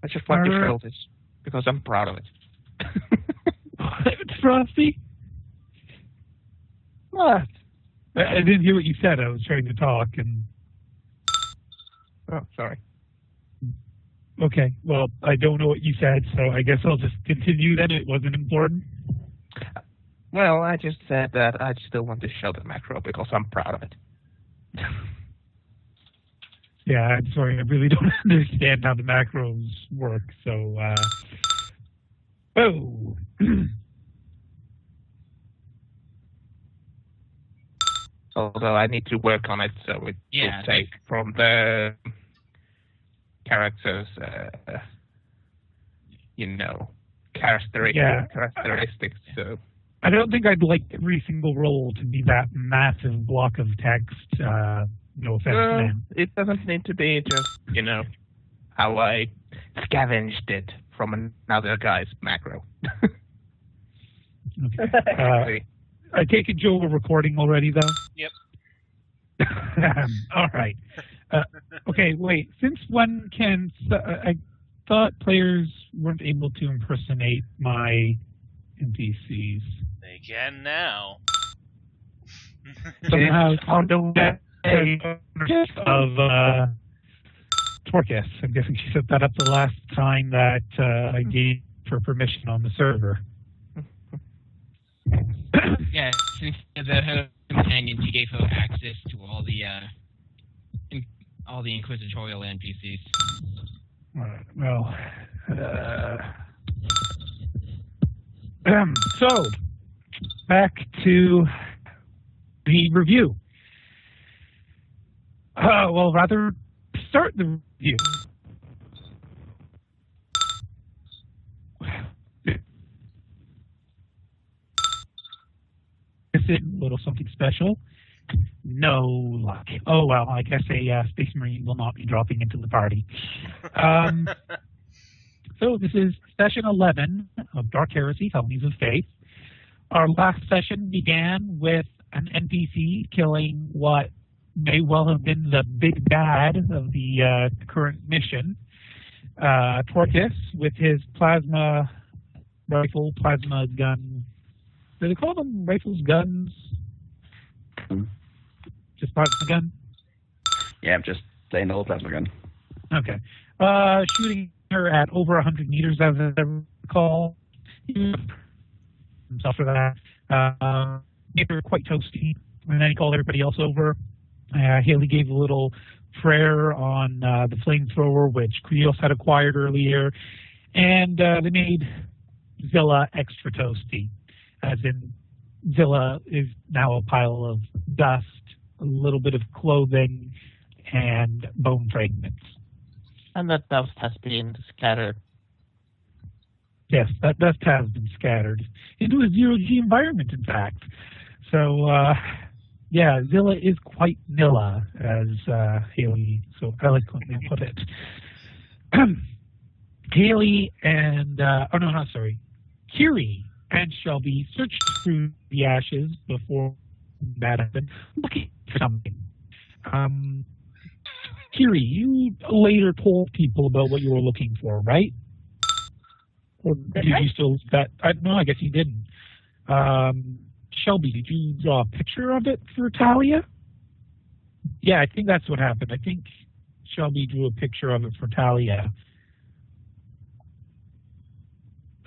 I just want to show this because I'm proud of it. Frosty? What? I didn't hear what you said. I was trying to talk and... Oh, sorry. Okay, well, I don't know what you said, so I guess I'll just continue then. It wasn't important. Well, I just said that I still want to show the macro because I'm proud of it. Yeah, I'm sorry. I really don't understand how the macros work, so, oh! Although I need to work on it, so it will take from the characters, characteristics. So I don't think I'd like every single role to be that massive block of text. No offense, man. It doesn't need to be just, how I scavenged it from another guy's macro. Okay. I take it, Joe, we're recording already, though? Yep. All right. Okay, wait. Since when can... I thought players weren't able to impersonate my NPCs. They can now. Somehow found a way of Torquus. I'm guessing she set that up the last time that I gave her permission on the server. Yeah, since the companion, she gave her access to all the inquisitorial NPCs. Well, so back to the review. Well, rather start the review. Is it a little something special? No luck. Oh, well, I guess a Space Marine will not be dropping into the party. So this is session 11 of Dark Heresy, Felonies of Faith. Our last session began with an NPC killing what may well have been the big bad of the current mission, Torquus, with his plasma rifle, plasma gun. Do they call them rifles, guns? Just plasma gun? Yeah, I'm just saying the whole plasma gun. Okay. Shooting her at over 100 meters, as I recall. Himself for that. Made her quite toasty. And then he called everybody else over. Haley gave a little prayer on the flamethrower, which Krios had acquired earlier. And they made Zilla extra toasty. As in, Zilla is now a pile of dust, a little bit of clothing, and bone fragments. And that dust has been scattered. Yes, that dust has been scattered into a zero-G environment, in fact. So, yeah, Zilla is quite Nilla, as Haley so eloquently put it. Haley and, Kiri and Shelby searched through the ashes before that happened, looking for something. Kiri, you later told people about what you were looking for, right? Or did you still that? No, I guess you didn't. Shelby, did you draw a picture of it for Talia? Yeah, I think that's what happened. I think Shelby drew a picture of it for Talia.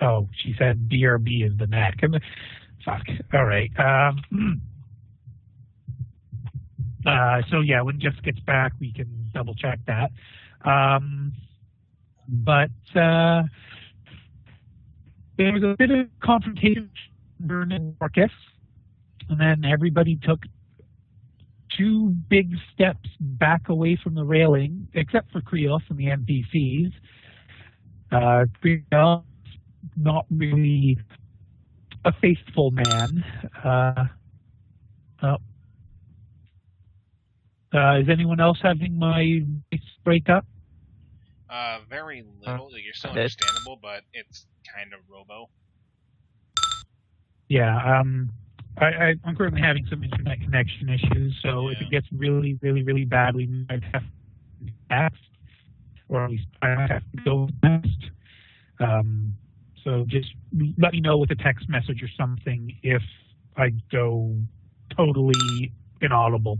Oh, she said BRB is the neck. Fuck. All right. So yeah, when Jess gets back, we can double check that. But there was a bit of confrontation in Torquus, and then everybody took 2 big steps back away from the railing, except for Krios and the NPCs. Krios, not really a faithful man. Is anyone else having my breakup? Very little. You're still understandable, but it's kind of robo. Yeah, I'm currently having some internet connection issues, so if it gets really, really, really bad, we might have to ask. or at least I might have to go next. So just let me know with a text message or something if I go totally inaudible.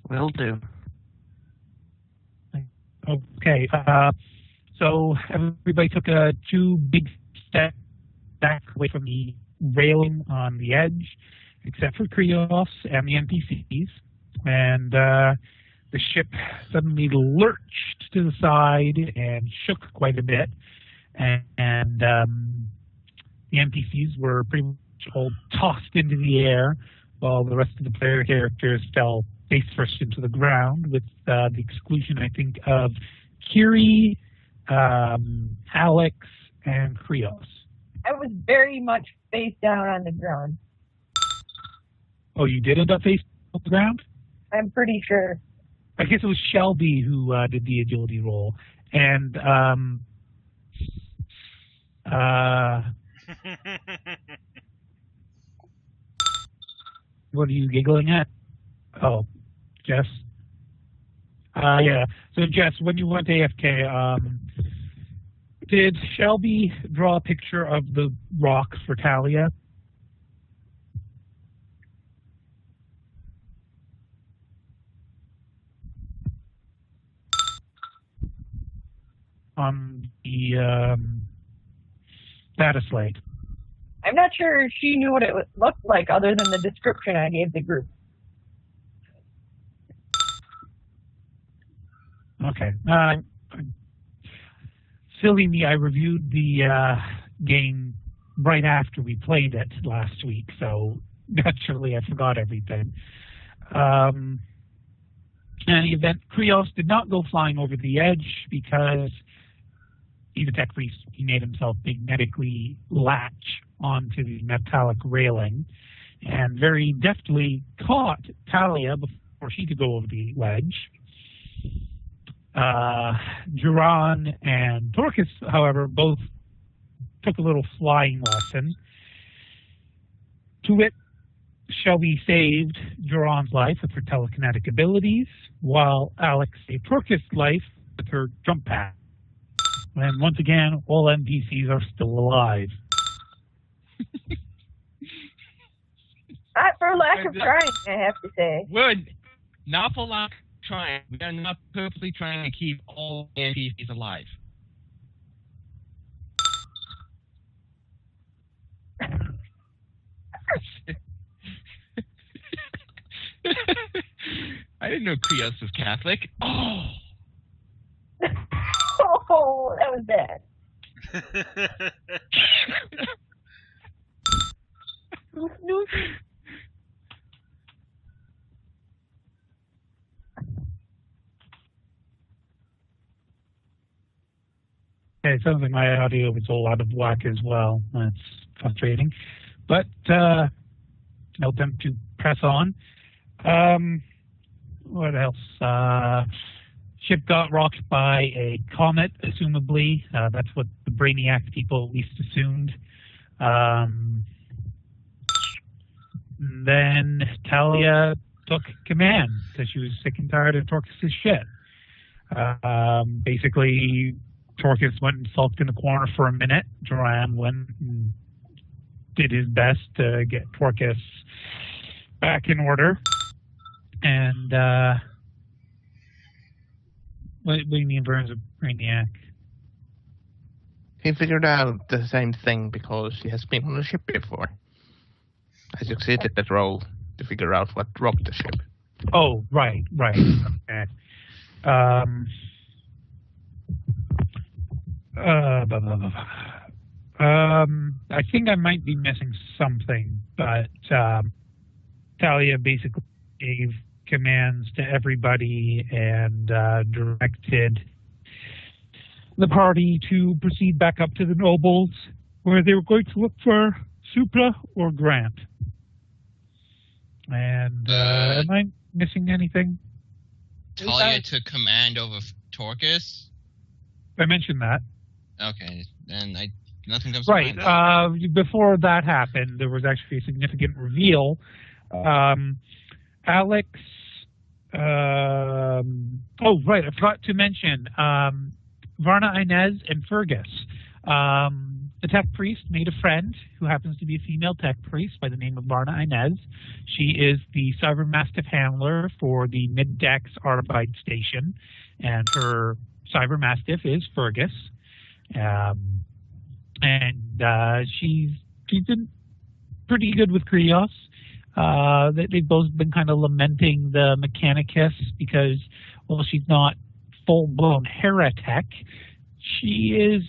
Will do. Okay. So everybody took 2 big steps back away from the railing on the edge, except for Krios and the NPCs. And the ship suddenly lurched to the side and shook quite a bit. And the NPCs were pretty much all tossed into the air, while the rest of the player characters fell face first into the ground, with the exclusion, I think, of Kiri, Alex, and Krios. I was very much face down on the ground. Oh, you did end up face on the ground? I'm pretty sure. I guess it was Shelby who did the agility roll. And what are you giggling at? Oh, Jess? Yeah. So, Jess, when you went AFK, did Shelby draw a picture of the rock for Talia? On the data slate. I'm not sure she knew what it looked like other than the description I gave the group. Okay. Silly me, I reviewed the game right after we played it last week, so naturally I forgot everything. In any event, Krios did not go flying over the edge because he made himself magnetically latch onto the metallic railing and very deftly caught Talia before she could go over the ledge. Duran and Torquus, however, both took a little flying lesson. To it, Shelby saved Duran's life with her telekinetic abilities, while Alex saved Torquus' life with her jump pad. And once again, all NPCs are still alive. Not for lack of trying, I have to say. We're not for lack of trying. We are not purposely trying to keep all NPCs alive. I didn't know Krios was Catholic. Oh! Oh, that was bad. Okay, it sounds like my audio was all out of whack as well. That's frustrating. But no attempt to press on. What else? Ship got rocked by a comet, assumably. That's what the Brainiac people at least assumed. Then Talia took command because she was sick and tired of Torquus' shit. Basically, Torquus went and sulked in the corner for a minute. Duran went and did his best to get Torquus back in order. And what do you mean in terms of Brainiac? He figured out the same thing because he has been on a ship before. I succeeded that role to figure out what rocked the ship. Oh, right. Okay. I think I might be missing something, but Talia basically gave commands to everybody and directed the party to proceed back up to the nobles, where they were going to look for Supra or Grant. And am I missing anything? Talia took command over Torquus? I mentioned that. Okay, then nothing comes right. to mind. Before that happened, there was actually a significant reveal. Alex Oh, right. I forgot to mention Varna Inez and Fergus. The tech priest made a friend who happens to be a female tech priest by the name of Varna Inez. She is the Cyber Mastiff handler for the Mid-Dex Arbide station, and her Cyber Mastiff is Fergus. She's been pretty good with Krios. They've both been kind of lamenting the Mechanicus because, well, she's not full-blown Heretech. She is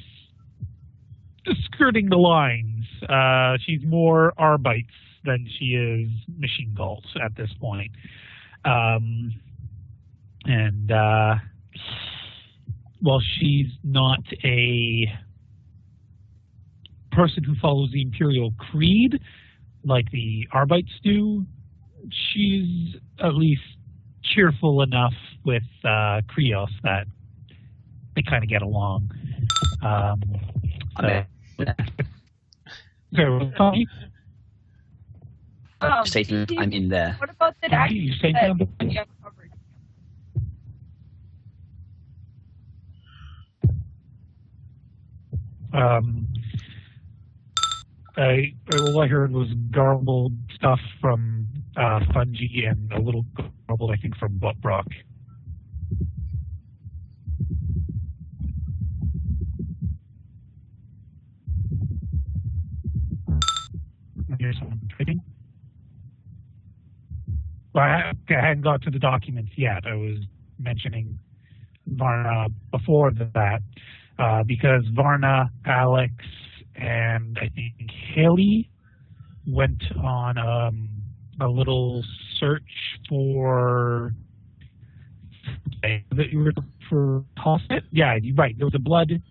skirting the lines. She's more Arbites than she is machine cults at this point. While she's not a person who follows the Imperial Creed like the Arbites do, she's at least cheerful enough with Krios that they kind of get along. Tommy? Satan, I'm in there. What about the action You say that something? you have covered? All I heard was garbled stuff from Fungi and a little garbled, I think, from Brock. Here's someone trading. Well, I hadn't got to the documents yet. I was mentioning Varna before that because Varna, Alex, and I think Haley went on a little search for Tosset. Yeah, you're right. There was a blood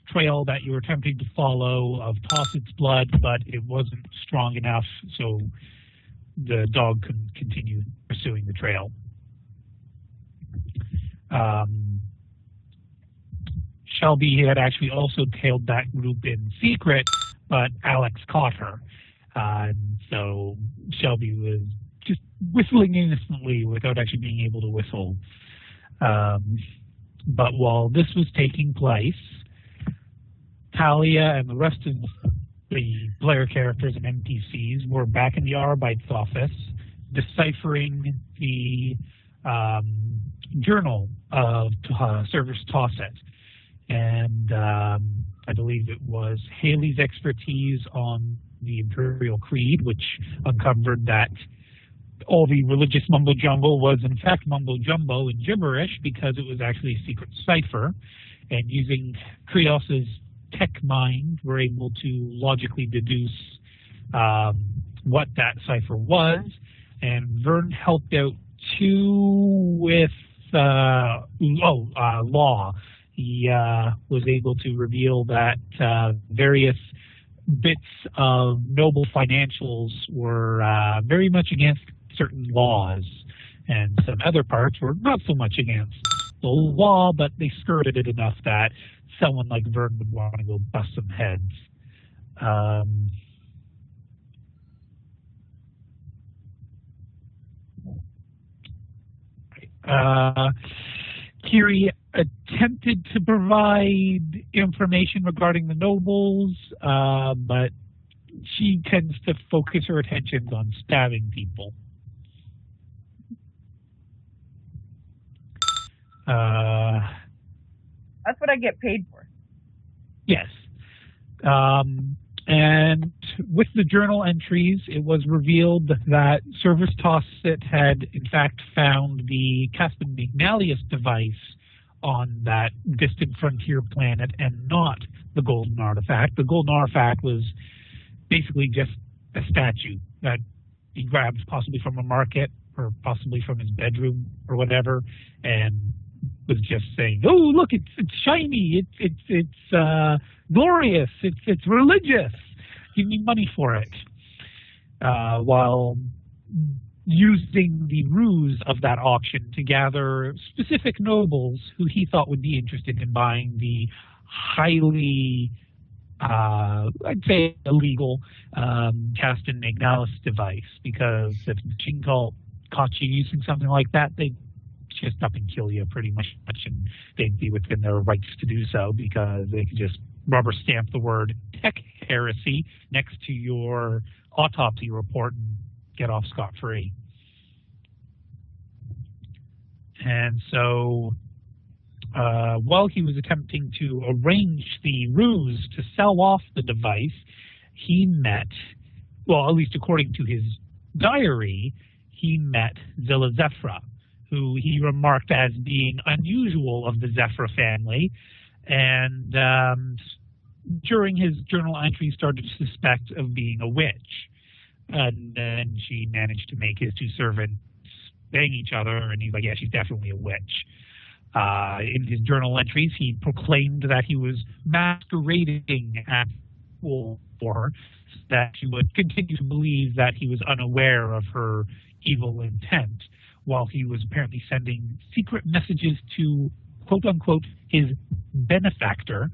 trail that you were attempting to follow of Tosset's blood, but it wasn't strong enough, so the dog couldn't continue pursuing the trail. Shelby had actually also tailed that group in secret, but Alex caught her. And so Shelby was just whistling innocently without actually being able to whistle. But while this was taking place, Talia and the rest of the player characters and NPCs were back in the Arbites office deciphering the journal of Service Tosset. And I believe it was Haley's expertise on the Imperial Creed, which uncovered that all the religious mumbo-jumbo was in fact mumbo-jumbo and gibberish because it was actually a secret cipher. And using Krios's tech mind, we're able to logically deduce what that cipher was. And Vern helped out too with Law. He was able to reveal that various bits of noble financials were very much against certain laws, and some other parts were not so much against the law, but they skirted it enough that someone like Vern would want to go bust some heads. Kiri attempted to provide information regarding the nobles, but she tends to focus her attentions on stabbing people. That's what I get paid for. Yes. And with the journal entries, it was revealed that Service Tosset had, in fact, found the Caspin Magnalius device on that distant frontier planet and not the Golden Artifact. The Golden Artifact was basically just a statue that he grabbed possibly from a market or possibly from his bedroom or whatever, and was just saying, "Oh, look, it's shiny, it's glorious, it's religious. Give me money for it." While using the ruse of that auction to gather specific nobles who he thought would be interested in buying the highly, I'd say, illegal Caspin Magnalius device, because if Machine Cult caught you using something like that, they'd fascist up and kill you pretty much, and they'd be within their rights to do so because they could just rubber stamp the word tech heresy next to your autopsy report and get off scot-free. And so while he was attempting to arrange the ruse to sell off the device, he met, well, at least according to his diary, he met Zilla Zephyra, who he remarked as being unusual of the Zephyra family, and during his journal entry started to suspect of being a witch. And then she managed to make his two servants bang each other, and he's like, yeah, she's definitely a witch. In his journal entries, he proclaimed that he was masquerading as a fool for her, so that she would continue to believe that he was unaware of her evil intent, while he was apparently sending secret messages to, quote-unquote, his benefactor,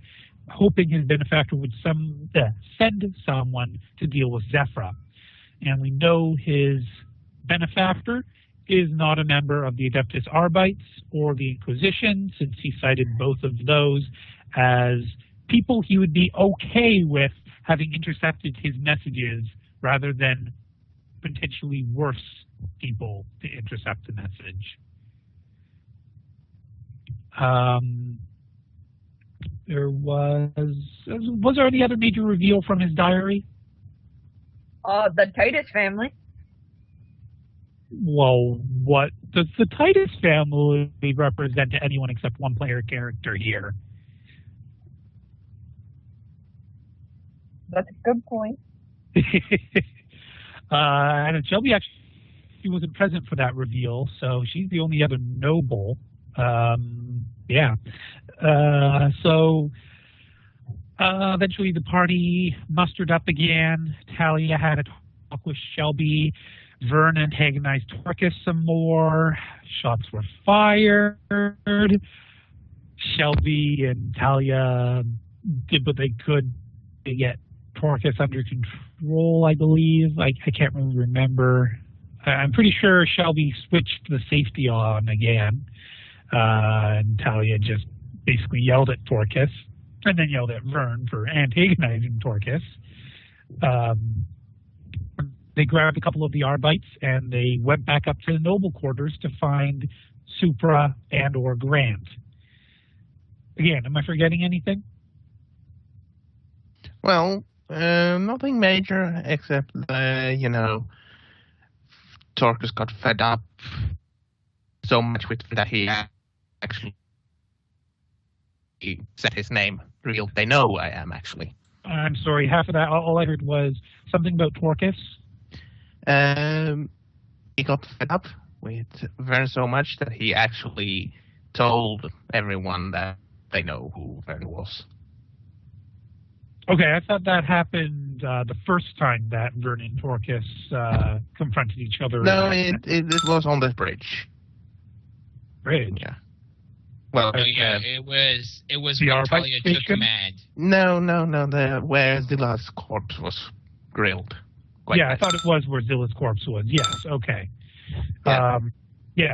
hoping his benefactor would send someone to deal with Zephyra. And we know his benefactor is not a member of the Adeptus Arbites or the Inquisition, since he cited both of those as people he would be okay with having intercepted his messages rather than potentially worse people to intercept the message. Was there any other major reveal from his diary? The Titus family. Well, what does the Titus family represent to anyone except one player character here? That's a good point. And Shelby actually wasn't present for that reveal, so she's the only other noble. So eventually the party mustered up again. Talia had a talk with Shelby. Vern antagonized Torcus some more. Shots were fired. Shelby and Talia did what they could to get Torcus under control, I believe. I can't really remember. I'm pretty sure Shelby switched the safety on again. And Talia just basically yelled at Torcus, and then yelled at Vern for antagonizing Torcus. They grabbed a couple of the Arbites, and they went back up to the noble quarters to find Supra and or Grant. Again, am I forgetting anything? Well, nothing major except, Torcus got fed up so much with that he actually said his name. Real, they know I am, actually. I'm sorry, half of that, all I heard was something about Torcus. He got fed up with Vern so much that he actually told everyone that they know who Vern was. Okay, I thought that happened the first time that Vern and Torcus confronted each other. No, it was on the bridge. Bridge? Yeah. Well, it was the when Arbite Talia took station? command. No, where Zilla's corpse was grilled. Yeah, I thought it was where Zilla's corpse was. Yes, okay. Yeah.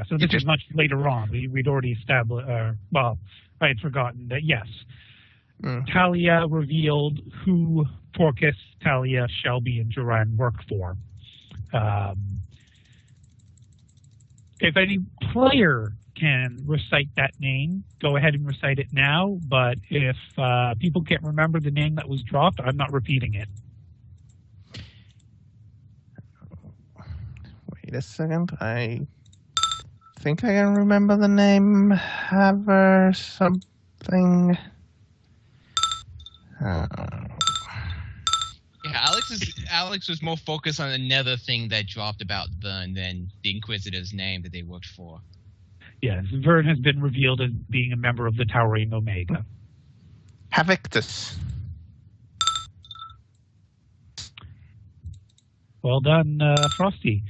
So this is much later on. We'd already established, I had forgotten that, yes. Talia revealed who Torcus, Talia, Shelby, and Duran work for. If any player can recite that name, go ahead and recite it now. But if people can't remember the name that was dropped, I'm not repeating it. Wait a second. I think I can remember the name. Haver something. Yeah, Alex was more focused on another thing that dropped about Vern than the Inquisitor's name that they worked for. Yes, Vern has been revealed as being a member of the Towering Omega. Havictus. Well done, Frosty.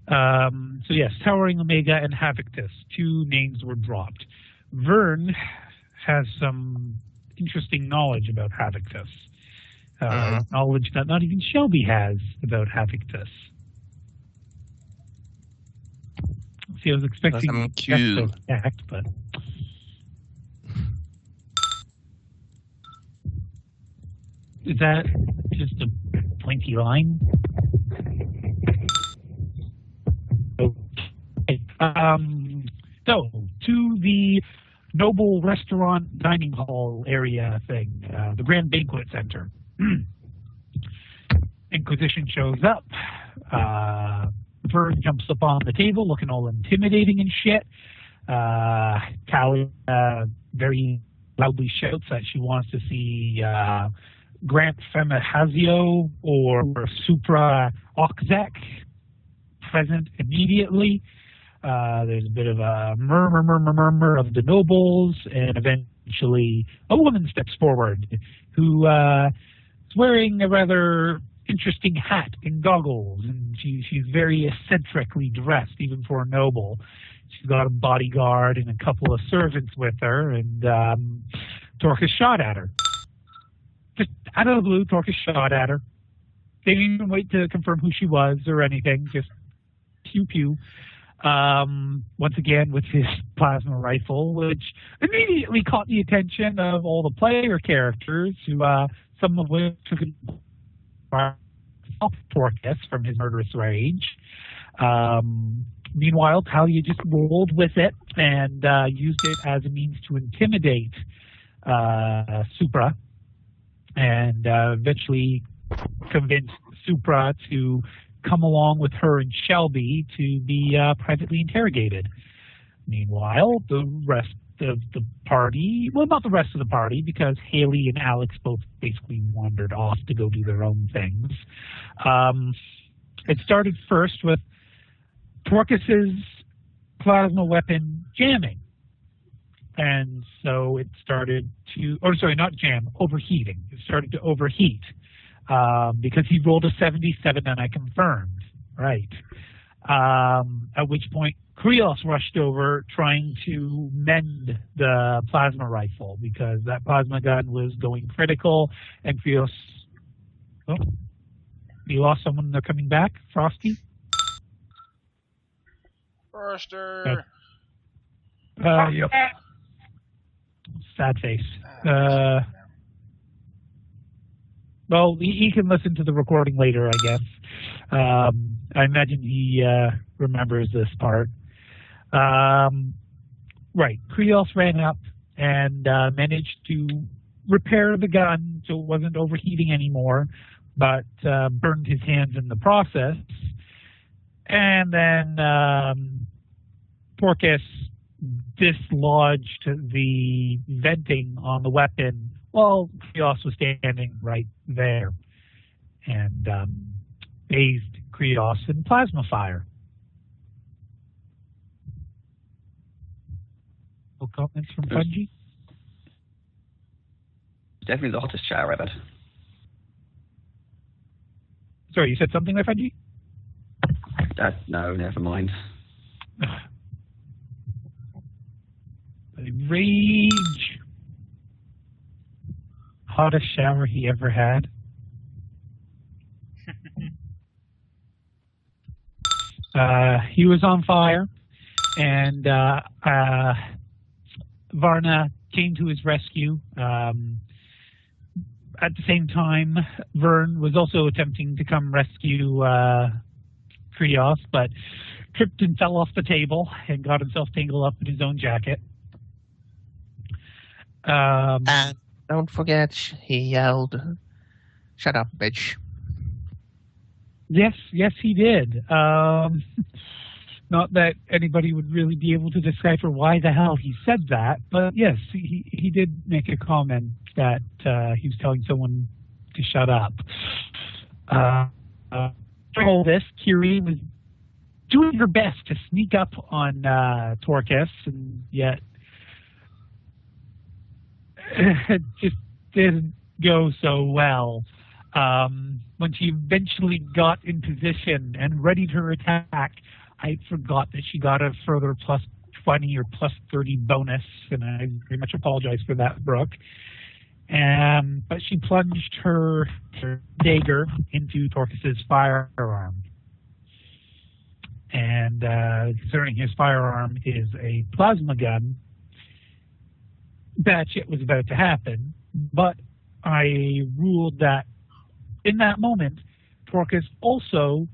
So yes, Towering Omega and Havictus, two names were dropped. Vern has some interesting knowledge about Havictus. Knowledge that not even Shelby has about Havictus. See, I was expecting I'm Jeff cute. to act, but is that just a pointy line? Okay. So to the Noble Restaurant Dining Hall area thing, the Grand Banquet Center. Inquisition shows up. Vern jumps up on the table looking all intimidating and shit. Callie very loudly shouts that she wants to see Grant Femihazio or Supra Oxek present immediately. There's a bit of a murmur of the nobles, and eventually a woman steps forward who is wearing a rather interesting hat and goggles, and she's very eccentrically dressed, even for a noble. She's got a bodyguard and a couple of servants with her, and Torcus shot at her. Just out of the blue, Torcus shot at her. They didn't even wait to confirm who she was or anything, just pew-pew. Once again with his plasma rifle, which immediately caught the attention of all the player characters, who some of which took Torcus from his murderous rage. Meanwhile, Talia just rolled with it and used it as a means to intimidate Supra, and eventually convinced Supra to come along with her and Shelby to be privately interrogated. Meanwhile, the rest of the party, well, not the rest of the party, because Haley and Alex both basically wandered off to go do their own things. It started first with Torcus's plasma weapon jamming. And so it started to, or sorry, not jam, overheating. It started to overheat. Because he rolled a 77 and I confirmed, right? At which point Krios rushed over trying to mend the plasma rifle because that plasma gun was going critical, and Krios, oh, you lost someone, they're coming back, Frosty? Forrester! Yep. Sad face. Well, he can listen to the recording later, I guess. I imagine he remembers this part. Right. Krios ran up and managed to repair the gun so it wasn't overheating anymore, but burned his hands in the process. And then Torcus dislodged the venting on the weapon while Krios was standing right there, and bathed Krios in plasma fire. No comments from Fungi? Definitely the hottest shower I've had. Sorry, you said something there, Fungi? No, never mind. Rage. Hottest shower he ever had. He was on fire, and Varna came to his rescue. At the same time, Vern was also attempting to come rescue Krios, but tripped and fell off the table and got himself tangled up in his own jacket. And don't forget, he yelled, "Shut up, bitch." Yes, he did. Not that anybody would really be able to decipher why the hell he said that, but yes, he did make a comment that he was telling someone to shut up. For all this, Kiri was doing her best to sneak up on Torcus, and yet it just didn't go so well. When she eventually got in position and ready to attack, I forgot that she got a further plus 20 or plus 30 bonus, and I very much apologize for that, Brooke. But she plunged her dagger into Torcus's firearm. And concerning his firearm is a plasma gun, bad shit was about to happen. But I ruled that in that moment, Torcus also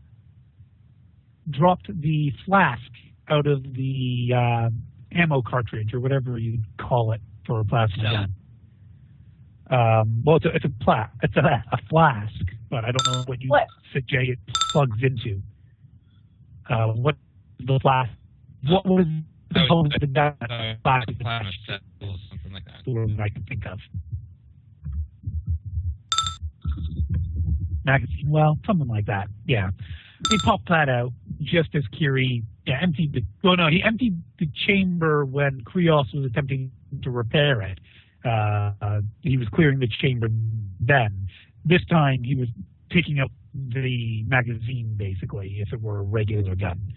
dropped the flask out of the ammo cartridge, or whatever you call it for a plasma gun. Well, it's a flask, but I don't know what you suggest it plugs into. What the flask? What was the component of the gun? Plasma cell or something like that. That I can think of. Magazine, well, something like that. Yeah, he popped that out just as Kiri emptied the. Oh no, he emptied the chamber when Krios was attempting to repair it. He was clearing the chamber then. This time he was picking up the magazine, basically, if it were a regular gun.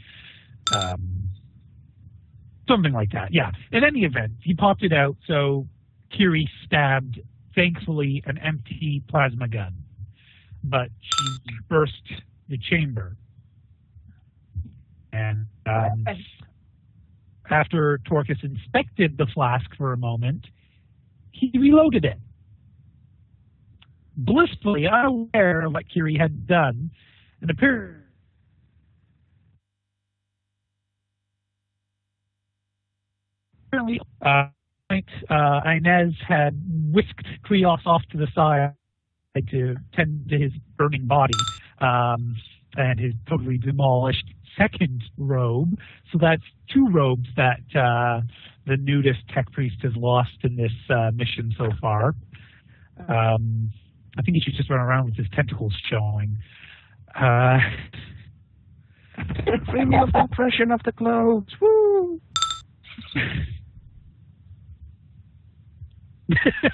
Something like that, yeah. In any event, he popped it out, so Kiri stabbed, thankfully, an empty plasma gun. But she burst the chamber. And after Torcus inspected the flask for a moment, he reloaded it. Blissfully unaware of what Kiri had done, and apparently Inez had whisked Krios off to the side to tend to his burning body and his totally demolished second robe. So that's two robes that the nudist tech priest has lost in this mission so far. I think he should just run around with his tentacles showing. Free me of the impression of the clothes. Woo!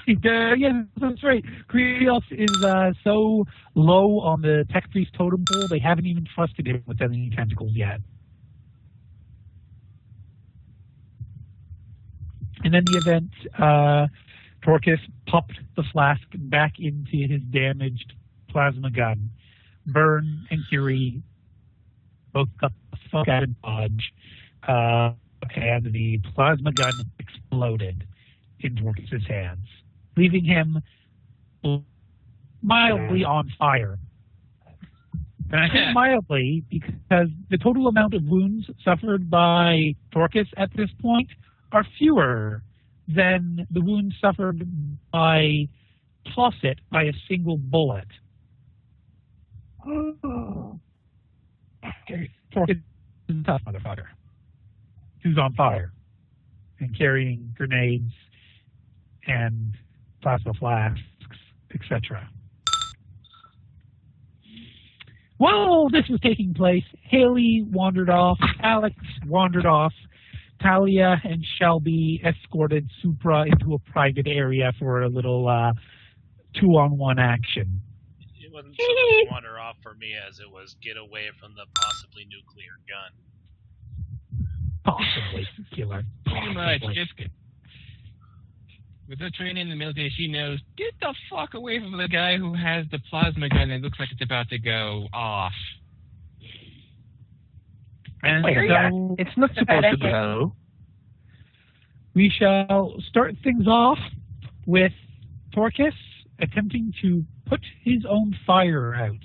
Yeah, that's right. Krios is so low on the tech priest totem pole, they haven't even trusted him with any tentacles yet. And in the event, Torcus popped the flask back into his damaged plasma gun. Byrne and Curie both got the fuck out of Dodge, and the plasma gun exploded in Torcus's hands, leaving him mildly on fire. And I say mildly because the total amount of wounds suffered by Torcus at this point are fewer than the wounds suffered by Tosset by a single bullet. Torcus is a tough motherfucker who's on fire and carrying grenades and plasma flasks, etc. While this was taking place, Haley wandered off, Alex wandered off, Talia and Shelby escorted Supra into a private area for a little two-on-one action. It wasn't so much wander off for me as it was get away from the possibly nuclear gun. Possibly nuclear. Pretty much. Just with her training in the military, she knows, get the fuck away from the guy who has the plasma gun that looks like it's about to go off. And so it's not supposed to go. We shall start things off with Torcus attempting to put his own fire out.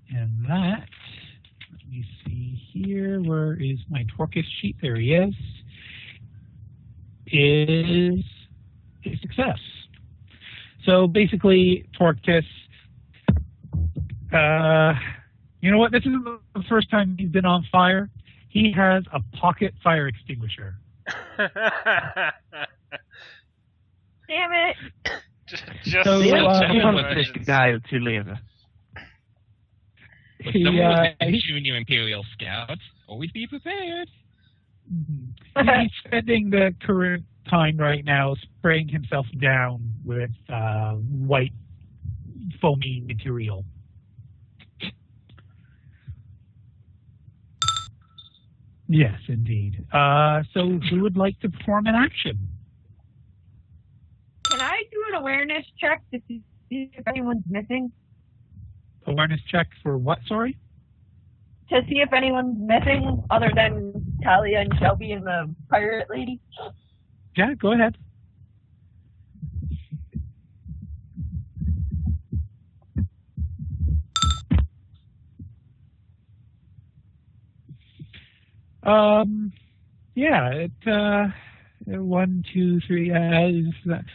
And that, let me see here, where is my Torcus sheet? There he is a success. So basically, Torcus, you know what? This isn't the first time he's been on fire. He has a pocket fire extinguisher. Damn it! Just So, He genuine wants this emergency. guy to live. He's shooting you, Imperial Scouts. Always be prepared. He's spending the current time right now spraying himself down with white foamy material. Yes, indeed. So who would like to perform an action? Can I do an awareness check to see if anyone's missing? Awareness check for what, sorry? to see if anyone's missing other than Talia and Shelby and the pirate lady? Yeah, go ahead. Yeah, it 1, 2, 3. It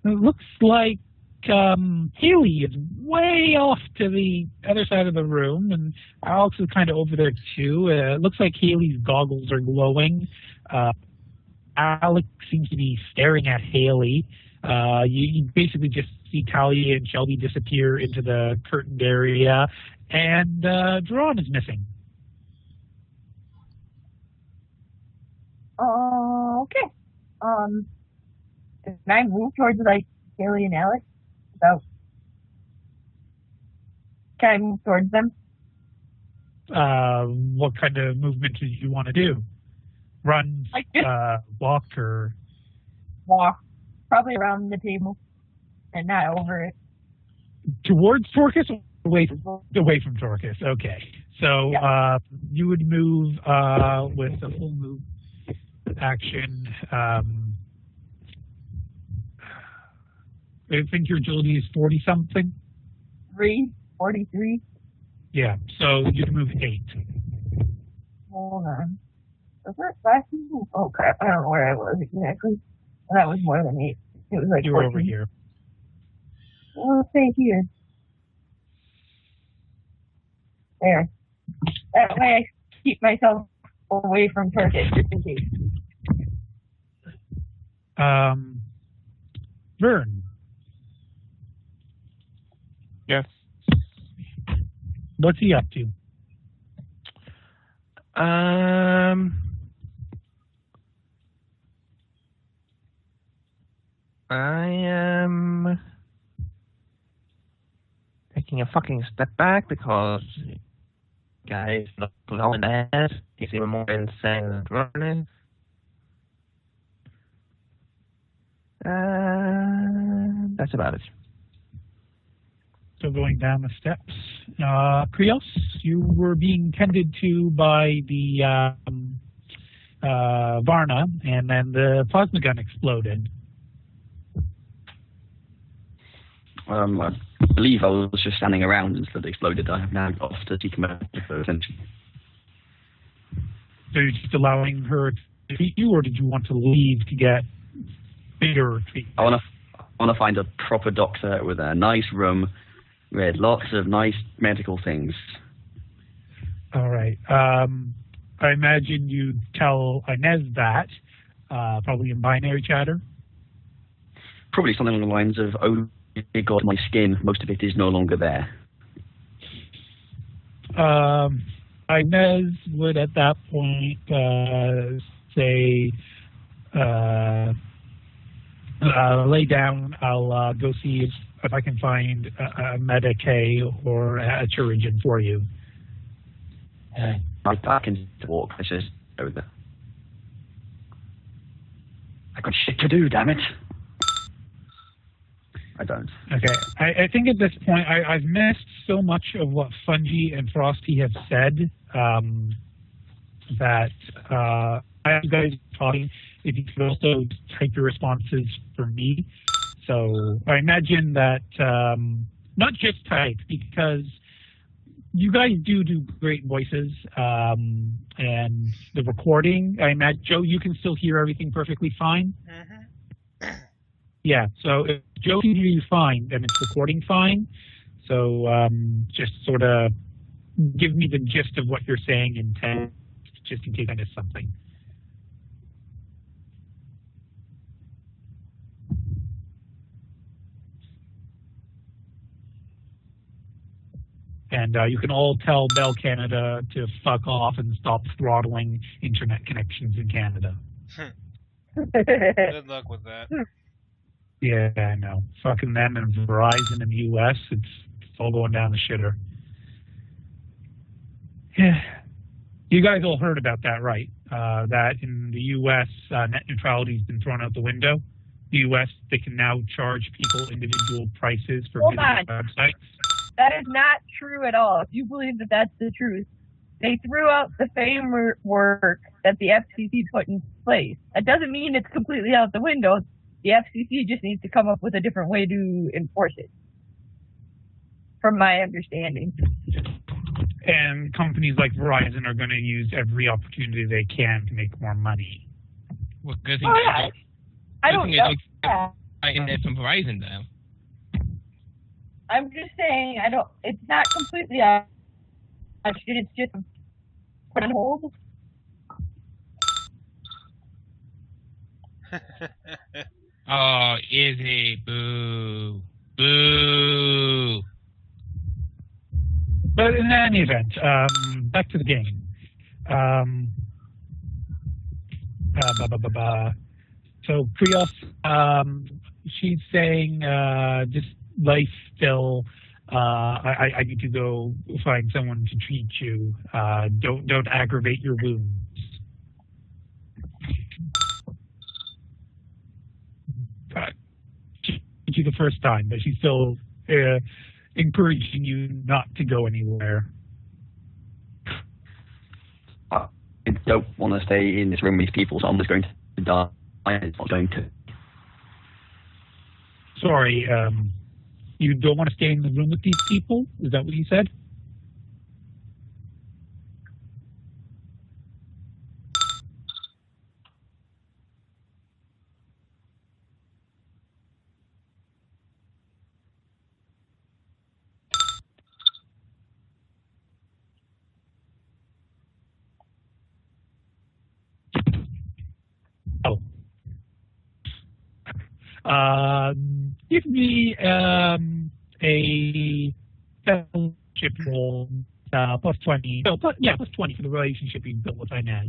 looks like Haley is way off to the other side of the room, and Alex is kind of over there too. It looks like Haley's goggles are glowing. Alex seems to be staring at Haley. You basically just see Talia and Shelby disappear into the curtained area, and Drawn is missing. Okay. Can I move towards like Haley and Alex? Can I move towards them? What kind of movement do you want to do? Run, walk, or walk? Probably around the table and not over it. Towards Torcus or away from Torcus? Okay. So yeah. You would move with a full move action. I think your agility is 40-something. 43. Yeah, so you can move 8. Hold on. Was that last move? Oh crap! I don't know where I was exactly. That was more than 8. It was like you were 14. over here. Well, let's stay here. There. That way I keep myself away from Turkish, just in case. Vern. Yes. What's he up to? I am taking a fucking step back because guy's not blowing the head. He's even more insane than Vernon. That's about it. So going down the steps. Krios, you were being tended to by the Varna, and then the plasma gun exploded. I believe I was just standing around until it exploded. I have now got off to seek medical attention. So you're just allowing her to treat you, or did you want to leave to get bigger treatment? I want to find a proper doctor with a nice room with lots of nice medical things. All right. I imagine you tell Inez that, probably in binary chatter. Probably something along the lines of, oh, God, my skin, most of it is no longer there. Inez would at that point say, lay down, I'll go see if I can find a Medicae or a Chirigen for you. I can walk, I just go there. I got shit to do, damn it. I don't. Okay, I think at this point I've missed so much of what Fungi and Frosty have said that as you guys are talking, if you could also type your responses for me. So I imagine that not just type, because you guys do great voices, and the recording, I imagine, Joe, you can still hear everything perfectly fine? Mm-hmm. Yeah, so if Joe can hear you fine, then it's recording fine. So just sort of give me the gist of what you're saying in text, just in case I miss something. And you can all tell Bell Canada to fuck off and stop throttling internet connections in Canada. Good luck with that. Yeah, I know. Fucking them and Verizon in the U.S., it's all going down the shitter. Yeah. You guys all heard about that, right? That in the U.S., net neutrality's been thrown out the window. The U.S., they can now charge people individual prices for visiting websites. That is not true at all. If you believe that that's the truth, They threw out the framework that the FCC put in place. That doesn't mean it's completely out the window. The FCC just needs to come up with a different way to enforce it, from my understanding. And companies like Verizon are going to use every opportunity they can to make more money. Well, good thing Oh, yeah. I don't know. Internet from Verizon, though. I'm just saying, it's not completely out. It's just put on hold. Oh, is it? Boo. Boo. But in any event, back to the game. So Krios, she's saying, just life still. I need to go find someone to treat you. Don't aggravate your wounds. She treated you the first time, but she's still encouraging you not to go anywhere. I don't want to stay in this room with these people, so I'm just going to die. I'm not going to. Sorry, you don't want to stay in the room with these people? Is that what you said? Oh. Give me a fellowship roll, plus 20. No, plus 20 for the relationship you built with Inez.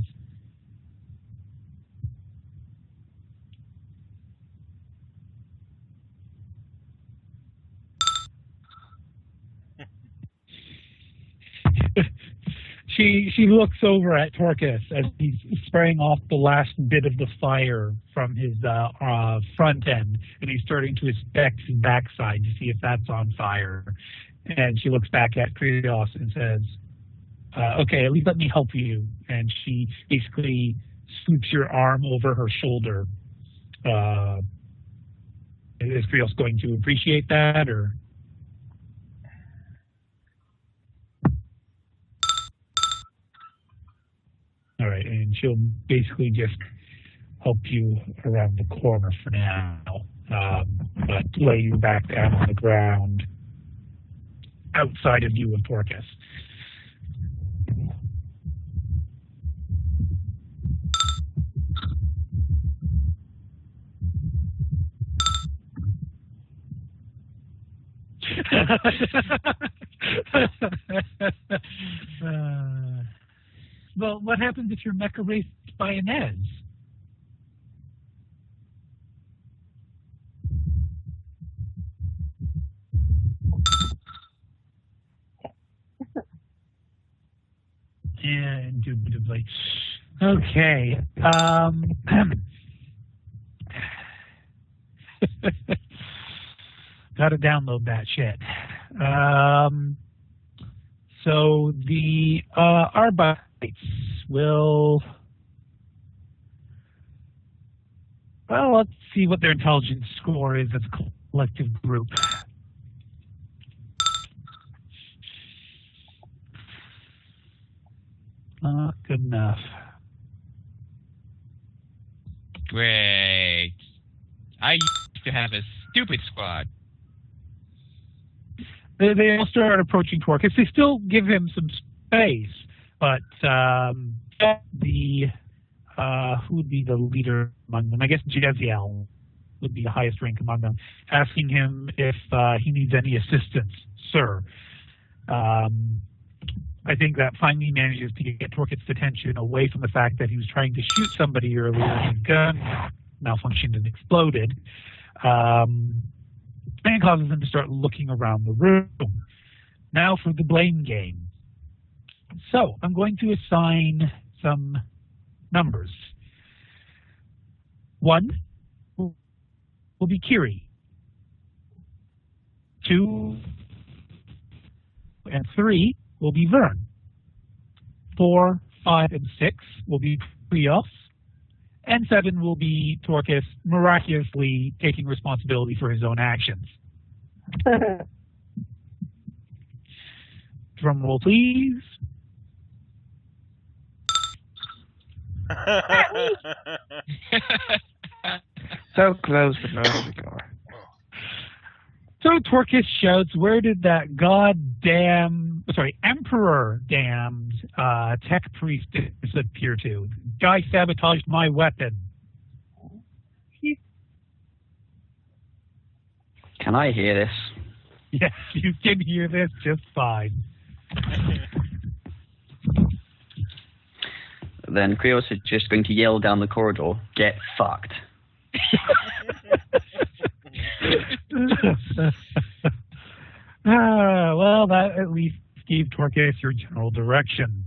She looks over at Torquus as he's spraying off the last bit of the fire from his front end, and he's starting to inspect his backside to see if that's on fire. And she looks back at Krios and says, okay, at least let me help you. And she basically scoops your arm over her shoulder. Is Krios going to appreciate that, or? All right, and she'll basically just help you around the corner for now, but lay you back down on the ground outside of you and Torquus. Well, what happens if your mecha raced by Inez? Yeah, indubitably. Okay. Gotta download that shit. So the Arbites will... Well, let's see what their intelligence score is as a collective group. Not good enough. Great. I used to have a stupid squad. They all start approaching Torquus. They still give him some space, but who would be the leader among them? I guess Jeziel would be the highest rank among them, asking him if he needs any assistance, sir. I think that finally manages to get Torquus' attention away from the fact that he was trying to shoot somebody earlier and his gun malfunctioned and exploded. And causes them to start looking around the room. Now for the blame game. So I'm going to assign some numbers. 1 will be Kiri. 2 and 3 will be Vern. 4, 5, and 6 will be Krios, and 7 will be Torquus miraculously taking responsibility for his own actions. Drum roll, please. So close, but no cigar. So Torquus shouts, where did that emperor-damned tech priest disappear to? Guy sabotaged my weapon. Can I hear this? Yes, you can hear this just fine. Then Krios is just going to yell down the corridor, "Get fucked." Well, that at least gave Torquus your general direction.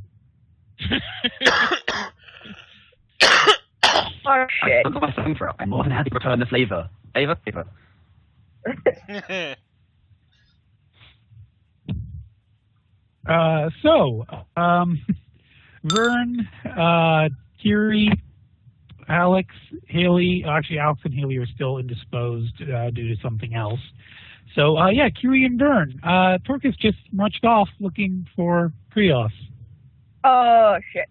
Oh, shit. I've got my phone for it. I'm more than happy to return the flavor. Flavor? Vern, Kiri, Alex, Haley, actually Alex and Haley are still indisposed due to something else. So, Kiri and Vern. Torquus just marched off looking for Krios. Oh, shit.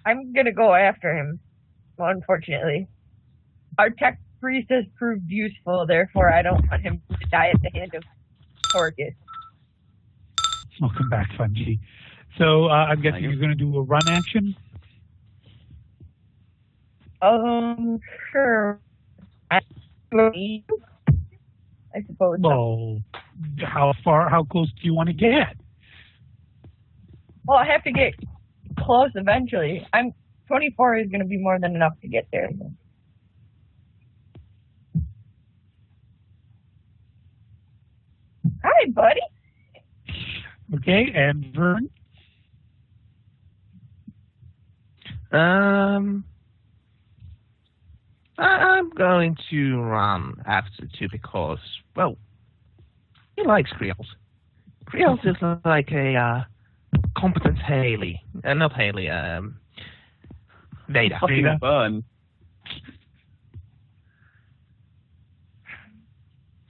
I'm gonna go after him, unfortunately. Our tech priest has proved useful, therefore I don't want him to die at the hand of Torquus. Welcome back, Fungi. So, I'm guessing you're gonna do a run action? Sure. I suppose. Well, how close do you want to get? Well, I have to get close eventually. 24 is going to be more than enough to get there. Hi, buddy. Okay, and Vern? I'm going to run after 2 because, well, he likes Krios. Krios is like a competent Haley. Not Haley, Veda. Fucking fun.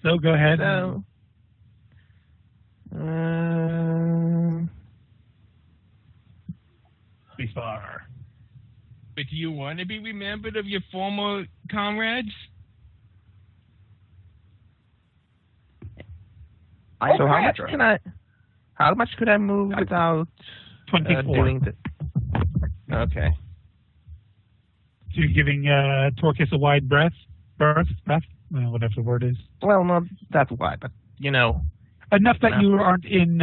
So go ahead. So, Be far. But do you want to be remembered of your former comrades? so how much could I move without 24. doing the? Okay. So you're giving Torquus a wide breath, whatever the word is. Well, not that wide, but Enough that you aren't in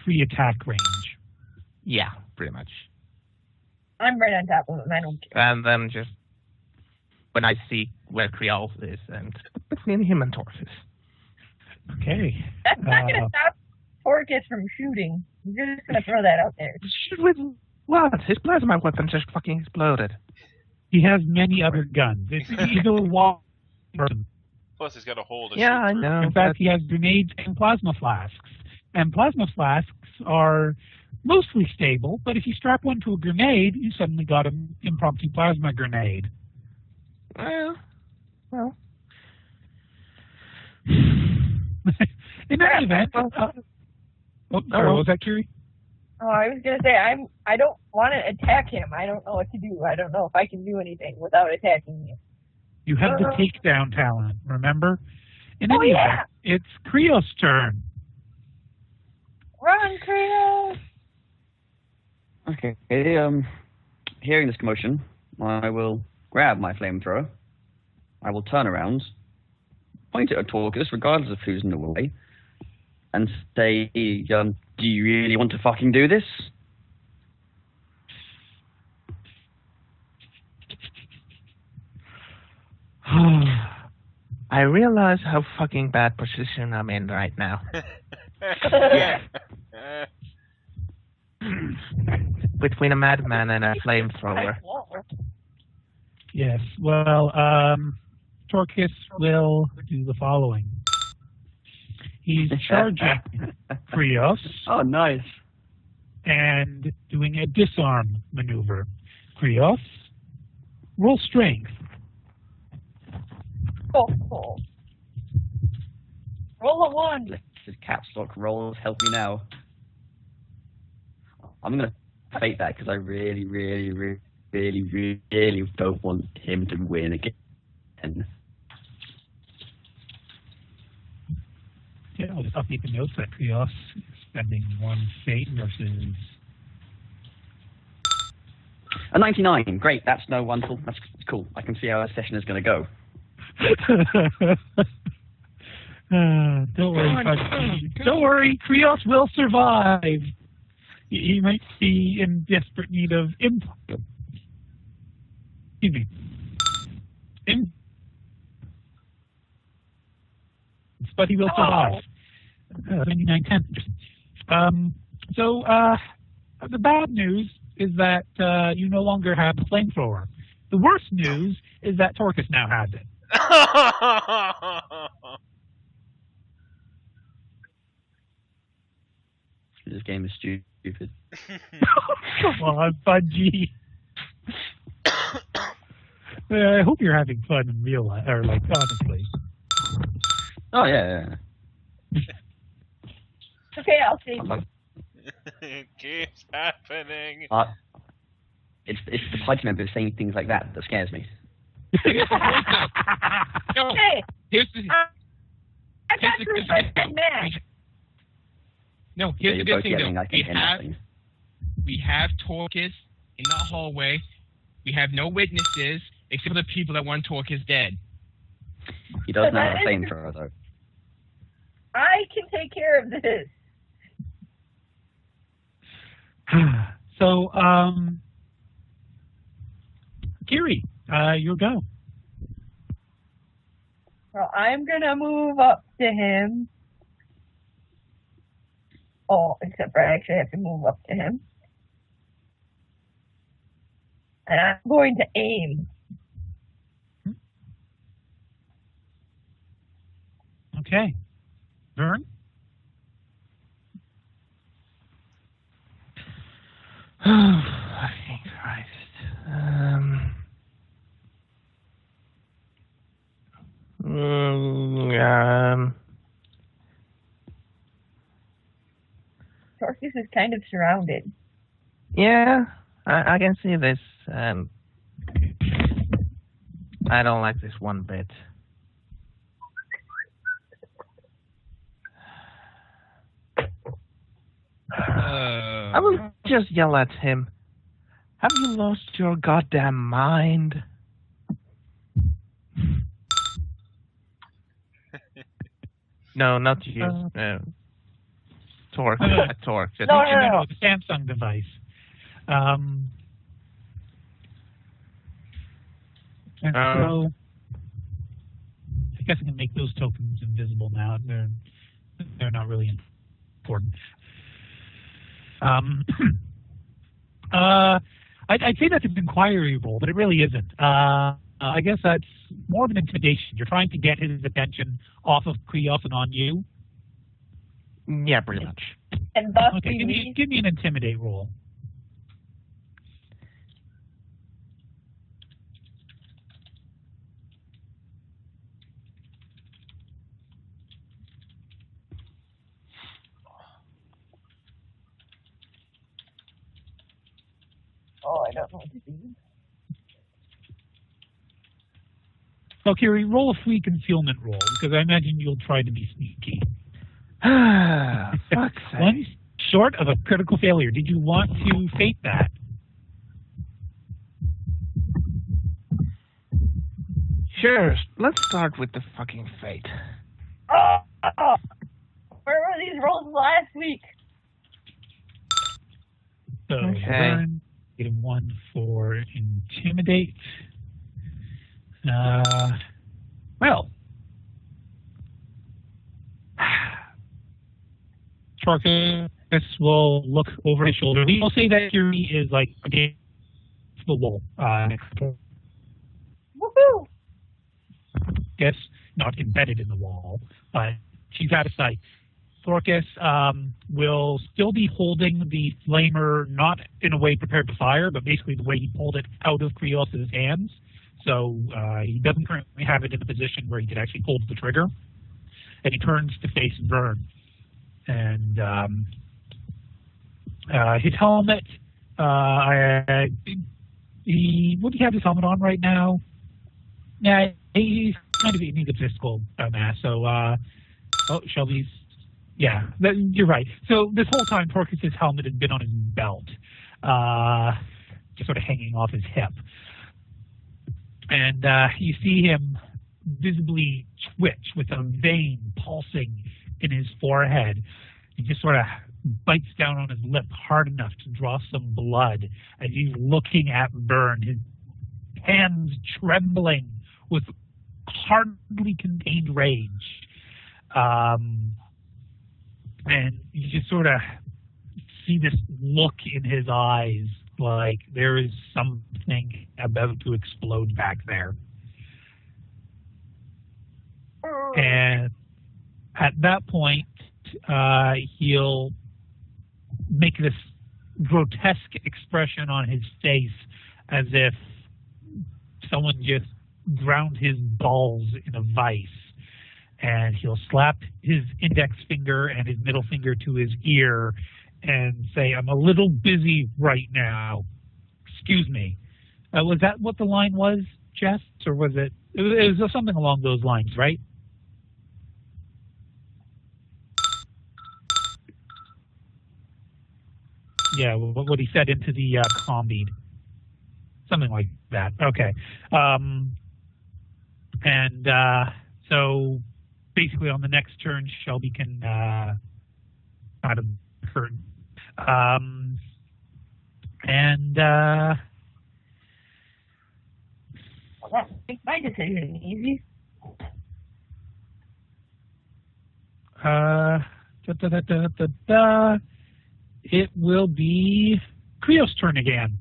free attack range. Yeah, pretty much. I'm right on top of him. I don't care. And then just when I see where Krios is, and between him and Torquus. Okay. That's not going to stop Torquus from shooting. I'm just going to throw that out there. Shoot with what? His plasma weapon just fucking exploded. He has many other guns. It's either one person. Plus, he's got a hole to Yeah, I shoot through. know. In fact, he has grenades and plasma flasks. And plasma flasks are mostly stable, but if you strap one to a grenade, you suddenly got an impromptu plasma grenade. Well. In any event, sorry, what was that, Kiri? Oh, I was going to say, I don't want to attack him. I don't know what to do. I don't know if I can do anything without attacking him. You have the takedown talent, remember? In any event, it's Krios' turn. Run, Krios! Okay, hearing this commotion, I will grab my flamethrower. I will turn around, point it at Torquus, regardless of who's in the way, and say, do you really want to fucking do this? I realize how fucking bad position I'm in right now. between a madman and a flamethrower. Yes. Well, Torcus will do the following. He's charging Krios Oh, nice. and doing a disarm maneuver. Krios, roll strength. Oh, cool. Roll a 1. Just caps lock rolls. Help me now. I'm gonna fake that because I really, really, really, really, really don't want him to win again. Yeah, I'll just update the notes that Krios is spending 1 fate versus... A 99. Great. That's no wonderful. That's cool. I can see how our session is going to go. Don't worry, don't worry. Krios will survive. He might be in desperate need of but he will survive. 99/10. So the bad news is that you no longer have the flamethrower. The worst news is that Torcus now has it. This game is stupid. Come on, Bungie. I hope you're having fun in real life, or like honestly. Oh yeah. Okay, I'll save you. It keeps happening. It's the party members saying things like that that scares me. No, Hey, here's the I got here's the 3% max. no. Here's the You're good both thing yelling though. like I hear nothing. We have Torcus in the hallway. We have no witnesses except for the people that want Torcus dead. He doesn't But have a that is- flamethrower though. I can take care of this. So, Kiri, your go. Well, I'm gonna move up to him. Oh, except for I actually have to move up to him. And I'm going to aim. Okay. Vern? Oh, fucking Christ. Torcus is kind of surrounded. Yeah, I can see this. I don't like this one bit. I will just yell at him. Have you lost your goddamn mind? No, not you. Torque. Torque. Just No, the Samsung device. And so, I guess I can make those tokens invisible now. They're not really important. I'd say that's an inquiry role, but it really isn't. I guess that's more of an intimidation. You're trying to get his attention off of Krios and on you. yeah, pretty much. And thus Okay, give me an intimidate roll. Oh, I don't know what to do. So, Kiri, roll a free concealment roll, because I imagine you'll try to be sneaky. Fuck's sake. One short of a critical failure. Did you want to fate that? Sure, let's start with the fucking fate. Oh, where were these rolls last week? So, Okay. Vern, get him 1 for intimidate. Well, Torcus Torcus will look over his shoulder. We will say that Curie is like against the wall next to Woohoo! Torcus, not embedded in the wall, but she's out of sight. Torcus will still be holding the flamer, not in a way prepared to fire, but basically the way he pulled it out of Krios' hands. So he doesn't currently have it in a position where he could actually pull the trigger. And he turns to face Vern. And his helmet, would he have his helmet on right now? Yeah, he's kind of in need of physical mass. So, Shelby's, yeah, you're right. So this whole time, Torcus' helmet had been on his belt, just sort of hanging off his hip. And you see him visibly twitch with a vein pulsing in his forehead. He just sort of bites down on his lip hard enough to draw some blood as he's looking at Vern, his hands trembling with hardly contained rage. And you just sort of see this look in his eyes, like there is something about to explode back there. And at that point, he'll make this grotesque expression on his face as if someone just ground his balls in a vice. And he'll slap his index finger and his middle finger to his ear and say, "I'm a little busy right now. Excuse me." Was that what the line was, Jess? Or was it? It was something along those lines, right? Yeah, what he said into the combead. Something like that. Okay. So basically on the next turn, Shelby can out of the curtain. I make my decision easy. It will be Creo's turn again.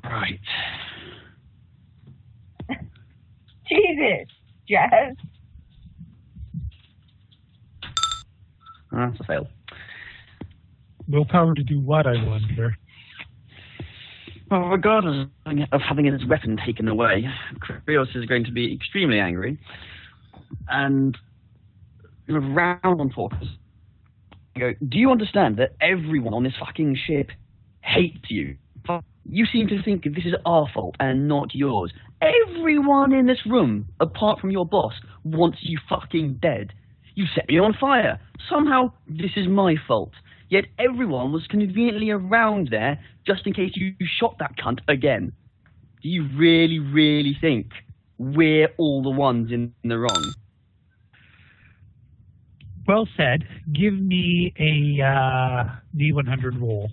Right. Jesus, Jazz. That's a fail. Willpower to do what, I wonder? Well, regardless of having his weapon taken away, Krios is going to be extremely angry and round on Torcus. Go, do you understand that everyone on this fucking ship hates you? You seem to think this is our fault and not yours. Everyone in this room, apart from your boss, wants you fucking dead. You set me on fire. Somehow, this is my fault. Yet everyone was conveniently around there just in case you shot that cunt again. Do you really, really think we're all the ones in the wrong? Well said. Give me a D100 roll.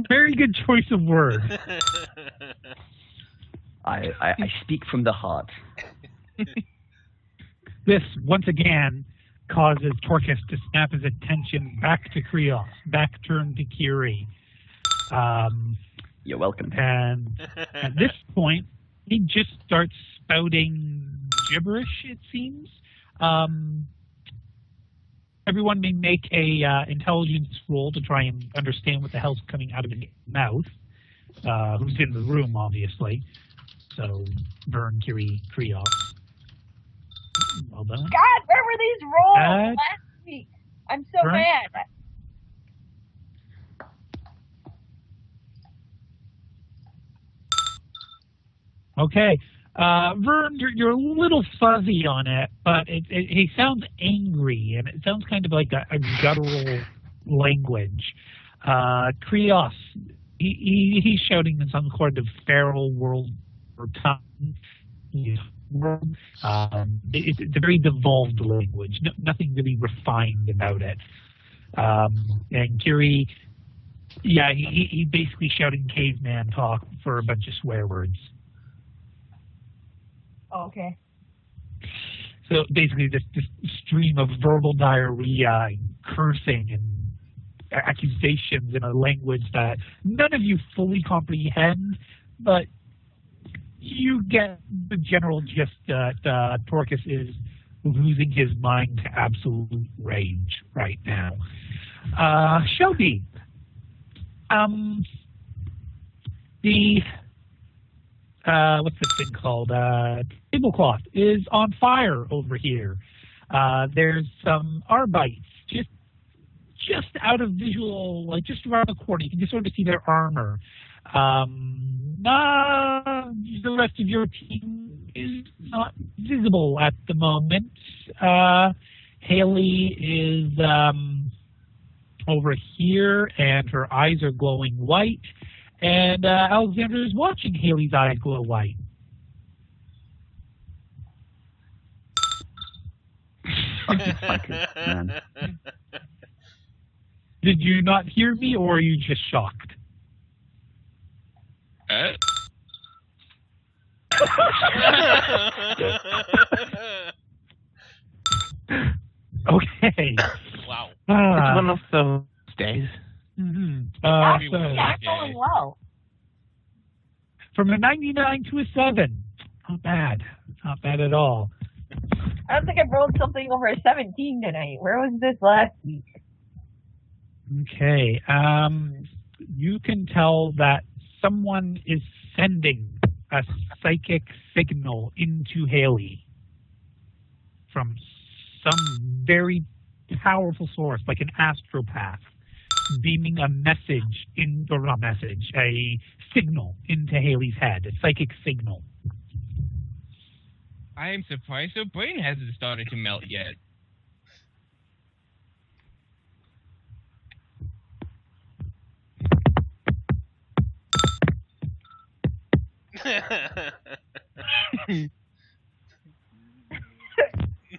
Very good choice of words. I speak from the heart. This, once again, causes Torcus to snap his attention back to Krios, back turned to Curie. You're welcome. And at this point, he just starts spouting gibberish, it seems. Everyone may make a intelligence roll to try and understand what the hell's coming out of his mouth. Who's in the room, obviously. So, Vern, Curie, Krios. Well done. God, where were these rolls last week? I'm so Vern? mad. Okay. Vern, you're a little fuzzy on it, but he sounds angry, and it sounds kind of like a guttural language. Krios, he's shouting in some sort of feral world or tongue. It's a very devolved language, nothing really refined about it. And Curie, Yeah, he basically shouted caveman talk for a bunch of swear words. Oh, okay. So basically this stream of verbal diarrhea and cursing and accusations in a language that none of you fully comprehend, but you get the general gist that Torcus is losing his mind to absolute rage right now. Shelby, the what's this thing called? Tablecloth is on fire over here. There's some Arbites just out of visual, like just around the corner. You can just sort of see their armor. The rest of your team is not visible at the moment. Haley is over here, and her eyes are glowing white. And Alexander is watching Haley's eyes glow white. Man. Did you not hear me, or are you just shocked? Okay. Wow. It's one of those days. That's going well. From a 99 to a 7. Not bad. Not bad at all. I don't think I rolled something over a 17 tonight. Where was this last week? Okay. You can tell that someone is sending a psychic signal into Haley from some very powerful source, like an astropath, beaming a message a signal into Haley's head, a psychic signal. I am surprised her brain hasn't started to melt yet.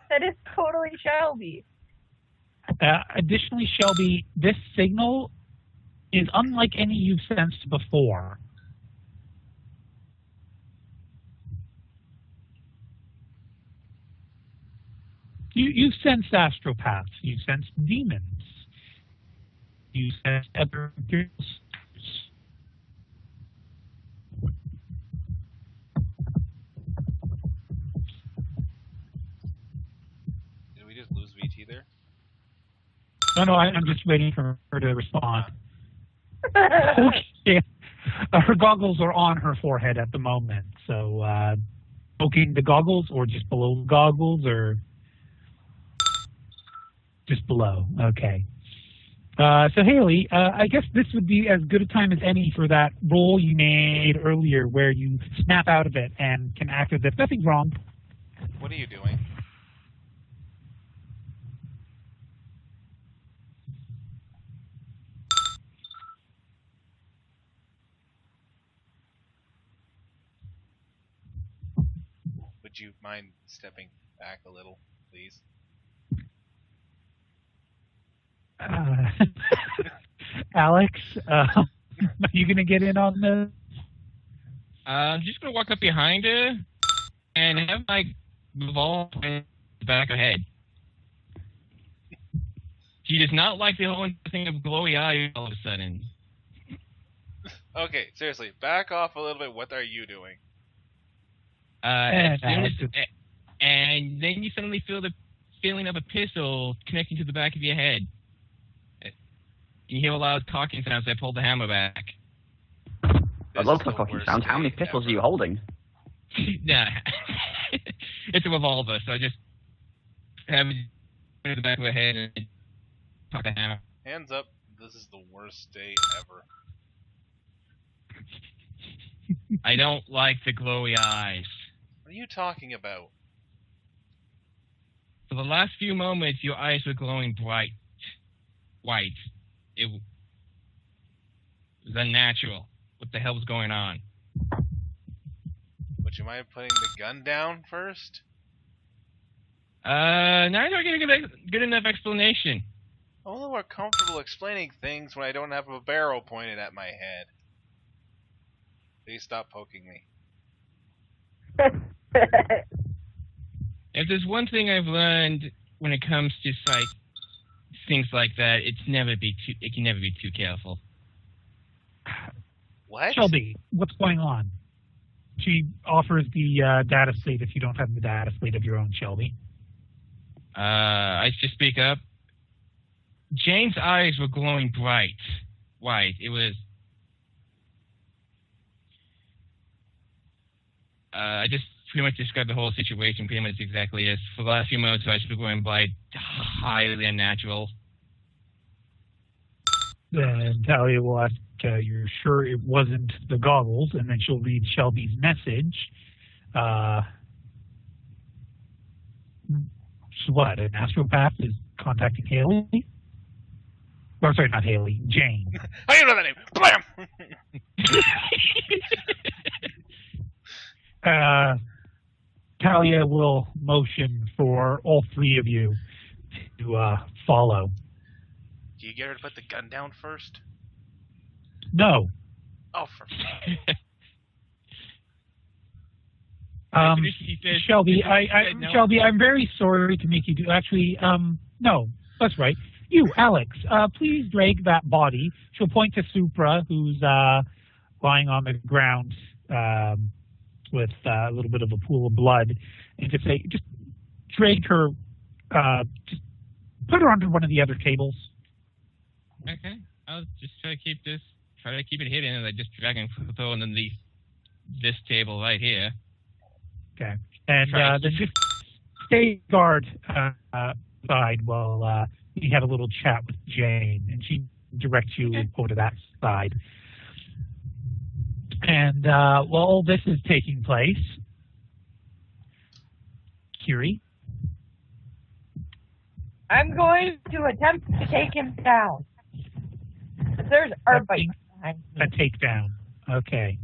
That is totally Shelby. Additionally, Shelby, this signal is unlike any you've sensed before. You've sensed astropaths, you've sensed demons, you sensed other creatures. Did we just lose VT there? No, I'm just waiting for her to respond. Okay. Her goggles are on her forehead at the moment, so poking the goggles or just below the goggles or just below. Okay. So Haley, I guess this would be as good a time as any for that roll you made earlier where you snap out of it and can act as if nothing's wrong. What are you doing? Would you mind stepping back a little, please? Alex, are you going to get in on this? I'm just going to walk up behind her and have my revolver in the back of her head. She does not like the whole thing of glowy eyes all of a sudden. Okay, seriously, back off a little bit. What are you doing? And then you suddenly feel the feeling of a pistol connecting to the back of your head. You hear a loud talking sounds. I pulled the hammer back. I love the fucking sounds. How many pistols are you holding? Nah. It's a revolver, so I just have it in the back of my head and talk the hammer. Hands up. This is the worst day ever. I don't like the glowy eyes. What are you talking about? For the last few moments, your eyes were glowing bright, white. It was unnatural. What the hell was going on? Would you mind putting the gun down first? Now you're not getting a good enough explanation. I'm a little more comfortable explaining things when I don't have a barrel pointed at my head. Please stop poking me. If there's one thing I've learned when it comes to things like that, it can never be too careful. What? Shelby, what's going on? She offers the data slate if you don't have the data slate of your own, Shelby. I just speak up. Jane's eyes were glowing bright. White. It was... I just pretty much described the whole situation pretty much exactly as for the last few moments, I was going by highly unnatural. Then Talia will ask, you're sure it wasn't the goggles, and then she'll read Shelby's message. So what, an astropath is contacting Haley? Or sorry, not Haley, Jane. I didn't know that name. Blam! Talia will motion for all three of you to follow. Do you get her to put the gun down first? No. Oh, for Shelby, Shelby, I'm very sorry to make you do. Actually, no, that's right. You, Alex, please drag that body. She'll point to Supra, who's lying on the ground with a little bit of a pool of blood, and to say, just drag her, just put her onto one of the other tables. Okay, I'll just try to keep it hidden, and I just drag and throw it underneath this table right here. Okay, and then just stay guard side while we have a little chat with Jane, and she directs you over to that side. And while all this is taking place, Kiri? I'm going to attempt to take him down. There's Arbite behind me. A takedown. Okay.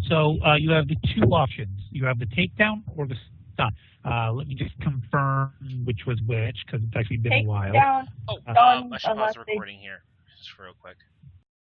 So you have the two options. You have the takedown or the stun. Let me just confirm which was which, because it's actually been a while. Down, I should pause the recording here, just real quick.